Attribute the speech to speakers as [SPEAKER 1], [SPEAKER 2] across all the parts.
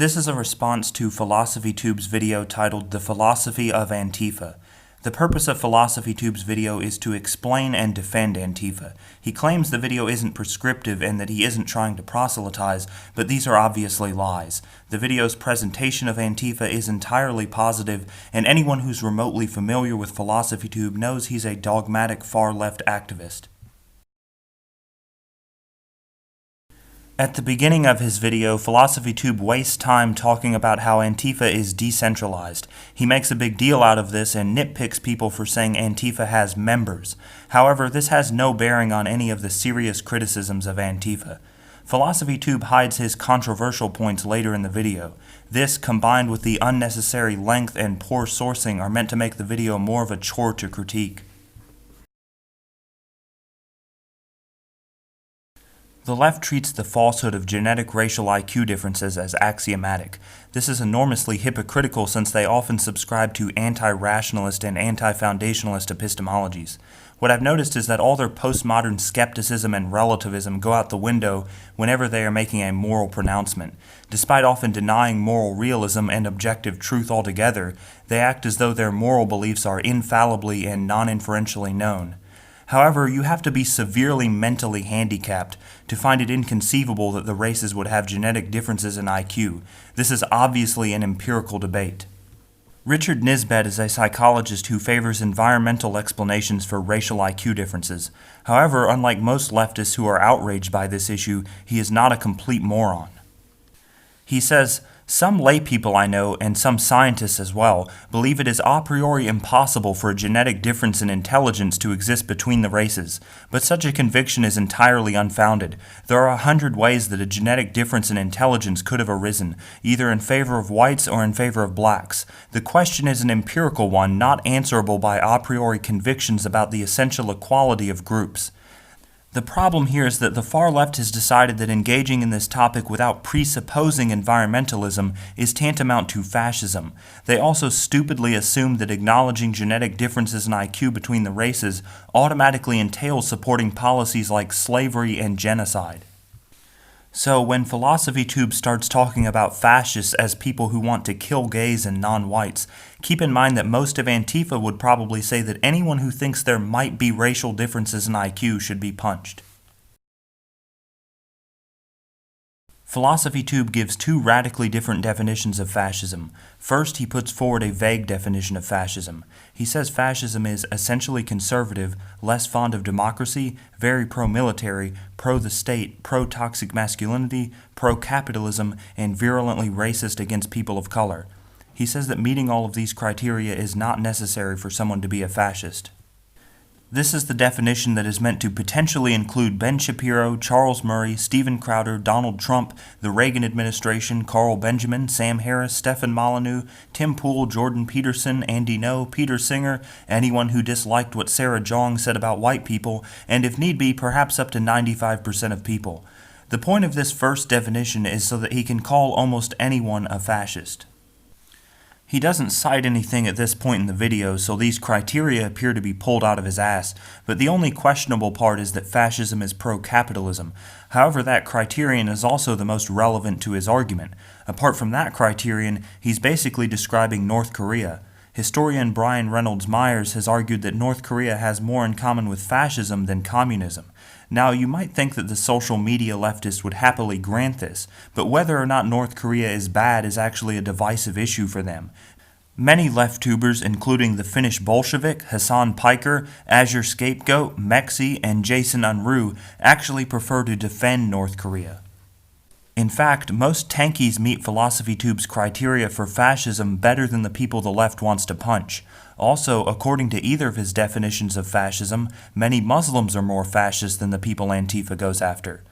[SPEAKER 1] This is a response to Philosophy Tube's video titled The Philosophy of Antifa. The purpose of Philosophy Tube's video is to explain and defend Antifa. He claims the video isn't prescriptive and that he isn't trying to proselytize, but these are obviously lies. The video's presentation of Antifa is entirely positive, and anyone who's remotely familiar with Philosophy Tube knows he's a dogmatic far-left activist. At the beginning of his video, Philosophy Tube wastes time talking about how Antifa is decentralized. He makes a big deal out of this and nitpicks people for saying Antifa has members. However, this has no bearing on any of the serious criticisms of Antifa. Philosophy Tube hides his controversial points later in the video. This, combined with the unnecessary length and poor sourcing, are meant to make the video more of a chore to critique. The left treats the falsehood of genetic racial IQ differences as axiomatic. This is enormously hypocritical since they often subscribe to anti-rationalist and anti-foundationalist epistemologies. What I've noticed is that all their postmodern skepticism and relativism go out the window whenever they are making a moral pronouncement. Despite often denying moral realism and objective truth altogether, they act as though their moral beliefs are infallibly and non-inferentially known. However, you have to be severely mentally handicapped to find it inconceivable that the races would have genetic differences in IQ. This is obviously an empirical debate. Richard Nisbett is a psychologist who favors environmental explanations for racial IQ differences. However, unlike most leftists who are outraged by this issue, he is not a complete moron. He says, "Some lay people I know, and some scientists as well, believe it is a priori impossible for a genetic difference in intelligence to exist between the races, but such a conviction is entirely unfounded. There are 100 ways that a genetic difference in intelligence could have arisen, either in favor of whites or in favor of blacks. The question is an empirical one, not answerable by a priori convictions about the essential equality of groups." The problem here is that the far left has decided that engaging in this topic without presupposing environmentalism is tantamount to fascism. They also stupidly assume that acknowledging genetic differences in IQ between the races automatically entails supporting policies like slavery and genocide. So, when Philosophy Tube starts talking about fascists as people who want to kill gays and non-whites, keep in mind that most of Antifa would probably say that anyone who thinks there might be racial differences in IQ should be punched. Philosophy Tube gives two radically different definitions of fascism. First, he puts forward a vague definition of fascism. He says fascism is essentially conservative, less fond of democracy, very pro-military, pro-the state, pro-toxic masculinity, pro-capitalism, and virulently racist against people of color. He says that meeting all of these criteria is not necessary for someone to be a fascist. This is the definition that is meant to potentially include Ben Shapiro, Charles Murray, Steven Crowder, Donald Trump, the Reagan administration, Carl Benjamin, Sam Harris, Stefan Molyneux, Tim Pool, Jordan Peterson, Andy Ngo, Peter Singer, anyone who disliked what Sarah Jeong said about white people, and if need be, perhaps up to 95% of people. The point of this first definition is so that he can call almost anyone a fascist. He doesn't cite anything at this point in the video, so these criteria appear to be pulled out of his ass, but the only questionable part is that fascism is pro-capitalism. However, that criterion is also the most relevant to his argument. Apart from that criterion, he's basically describing North Korea. Historian Brian Reynolds Myers has argued that North Korea has more in common with fascism than communism. Now, you might think that the social media leftists would happily grant this, but whether or not North Korea is bad is actually a divisive issue for them. Many left-tubers, including the Finnish Bolshevik, Hassan Piker, Azure Scapegoat, Mexi, and Jason Unruh, actually prefer to defend North Korea. In fact, most tankies meet Philosophy Tube's criteria for fascism better than the people the left wants to punch. Also, according to either of his definitions of fascism, many Muslims are more fascist than the people Antifa goes after.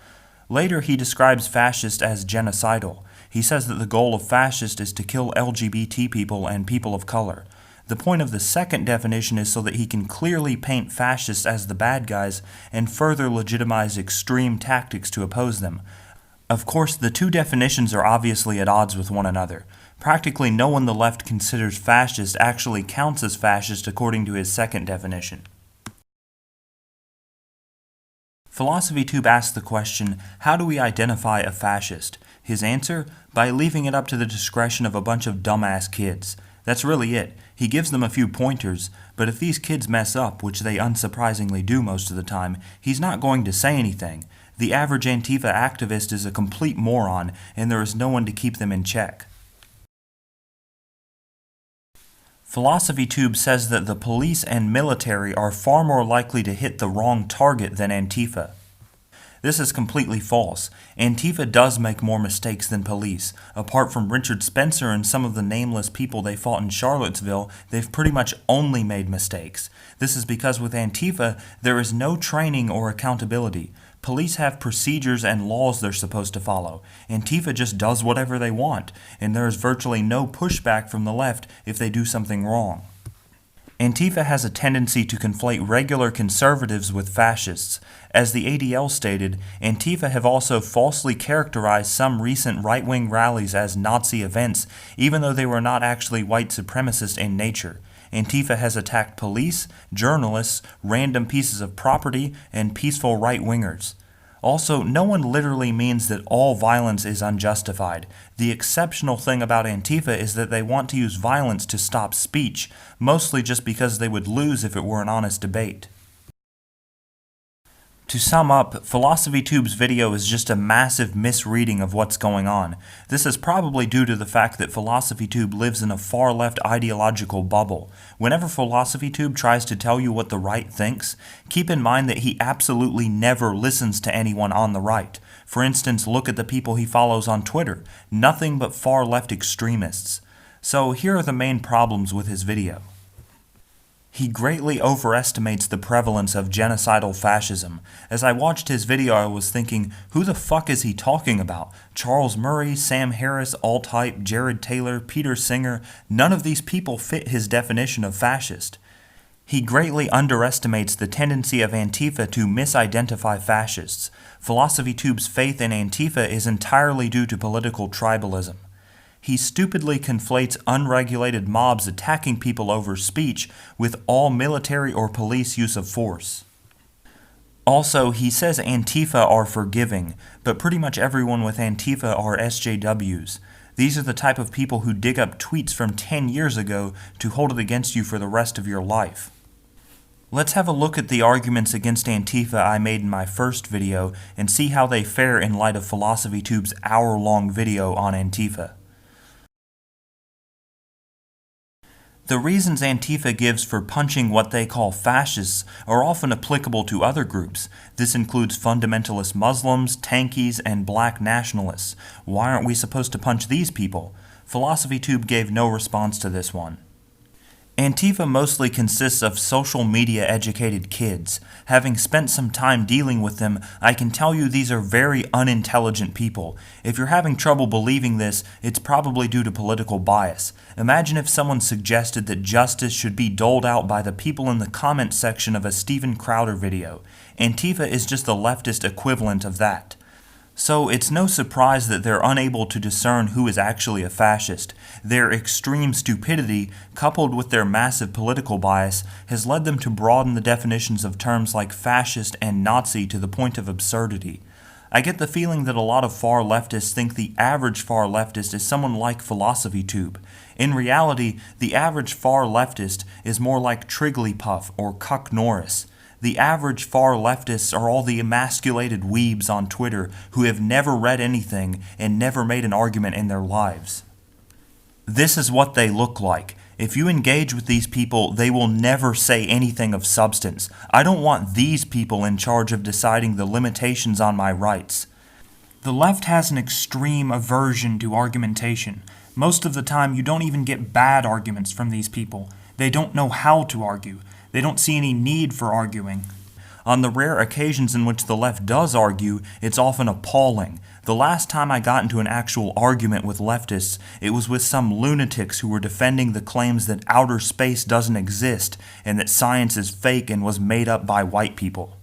[SPEAKER 1] Later, he describes fascist as genocidal. He says that the goal of fascist is to kill LGBT people and people of color. The point of the second definition is so that he can clearly paint fascists as the bad guys and further legitimize extreme tactics to oppose them. Of course, the two definitions are obviously at odds with one another. Practically no one the left considers fascist actually counts as fascist according to his second definition. Philosophy Tube asks the question, how do we identify a fascist? His answer? By leaving it up to the discretion of a bunch of dumbass kids. That's really it. He gives them a few pointers, but if these kids mess up, which they unsurprisingly do most of the time, he's not going to say anything. The average Antifa activist is a complete moron, and there is no one to keep them in check. Philosophy Tube says that the police and military are far more likely to hit the wrong target than Antifa. This is completely false. Antifa does make more mistakes than police. Apart from Richard Spencer and some of the nameless people they fought in Charlottesville, they've pretty much only made mistakes. This is because with Antifa, there is no training or accountability. Police have procedures and laws they're supposed to follow. Antifa just does whatever they want, and there is virtually no pushback from the left if they do something wrong. Antifa has a tendency to conflate regular conservatives with fascists. As the ADL stated, Antifa have also falsely characterized some recent right-wing rallies as Nazi events, even though they were not actually white supremacist in nature. Antifa has attacked police, journalists, random pieces of property, and peaceful right-wingers. Also, no one literally means that all violence is unjustified. The exceptional thing about Antifa is that they want to use violence to stop speech, mostly just because they would lose if it were an honest debate. To sum up, Philosophy Tube's video is just a massive misreading of what's going on. This is probably due to the fact that Philosophy Tube lives in a far-left ideological bubble. Whenever Philosophy Tube tries to tell you what the right thinks, keep in mind that he absolutely never listens to anyone on the right. For instance, look at the people he follows on Twitter. Nothing but far-left extremists. So here are the main problems with his video. He greatly overestimates the prevalence of genocidal fascism. As I watched his video, I was thinking, who the fuck is he talking about? Charles Murray, Sam Harris, Alt-Hype, Jared Taylor, Peter Singer, none of these people fit his definition of fascist. He greatly underestimates the tendency of Antifa to misidentify fascists. Philosophy Tube's faith in Antifa is entirely due to political tribalism. He stupidly conflates unregulated mobs attacking people over speech with all military or police use of force. Also, he says Antifa are forgiving, but pretty much everyone with Antifa are SJWs. These are the type of people who dig up tweets from 10 years ago to hold it against you for the rest of your life. Let's have a look at the arguments against Antifa I made in my first video and see how they fare in light of Philosophy Tube's hour-long video on Antifa. The reasons Antifa gives for punching what they call fascists are often applicable to other groups. This includes fundamentalist Muslims, tankies, and black nationalists. Why aren't we supposed to punch these people? Philosophy Tube gave no response to this one. Antifa mostly consists of social media educated kids. Having spent some time dealing with them, I can tell you these are very unintelligent people. If you're having trouble believing this, it's probably due to political bias. Imagine if someone suggested that justice should be doled out by the people in the comment section of a Steven Crowder video. Antifa is just the leftist equivalent of that. So it's no surprise that they're unable to discern who is actually a fascist. Their extreme stupidity, coupled with their massive political bias, has led them to broaden the definitions of terms like fascist and Nazi to the point of absurdity. I get the feeling that a lot of far leftists think the average far leftist is someone like Philosophy Tube. In reality, the average far leftist is more like Trigglypuff or Cuck Norris. The average far leftists are all the emasculated weebs on Twitter who have never read anything and never made an argument in their lives. This is what they look like. If you engage with these people, they will never say anything of substance. I don't want these people in charge of deciding the limitations on my rights. The left has an extreme aversion to argumentation. Most of the time, you don't even get bad arguments from these people. They don't know how to argue. They don't see any need for arguing. On the rare occasions in which the left does argue, it's often appalling. The last time I got into an actual argument with leftists, it was with some lunatics who were defending the claims that outer space doesn't exist and that science is fake and was made up by white people.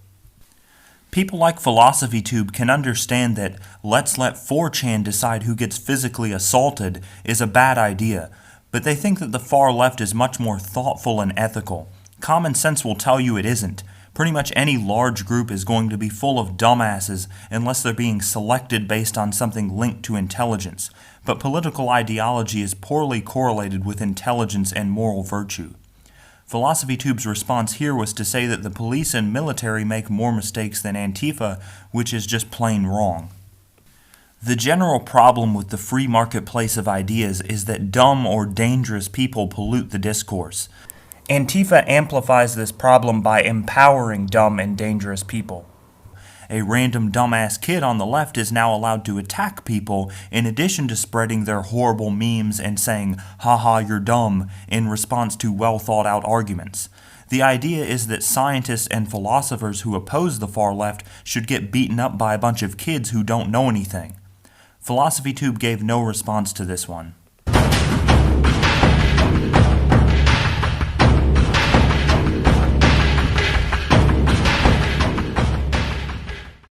[SPEAKER 1] People like Philosophy Tube can understand that let's let 4chan decide who gets physically assaulted is a bad idea, but they think that the far left is much more thoughtful and ethical. Common sense will tell you it isn't. Pretty much any large group is going to be full of dumbasses unless they're being selected based on something linked to intelligence. But political ideology is poorly correlated with intelligence and moral virtue. Philosophy Tube's response here was to say that the police and military make more mistakes than Antifa, which is just plain wrong. The general problem with the free marketplace of ideas is that dumb or dangerous people pollute the discourse. Antifa amplifies this problem by empowering dumb and dangerous people. A random dumbass kid on the left is now allowed to attack people in addition to spreading their horrible memes and saying, "haha, you're dumb," in response to well-thought-out arguments. The idea is that scientists and philosophers who oppose the far left should get beaten up by a bunch of kids who don't know anything. Philosophy Tube gave no response to this one.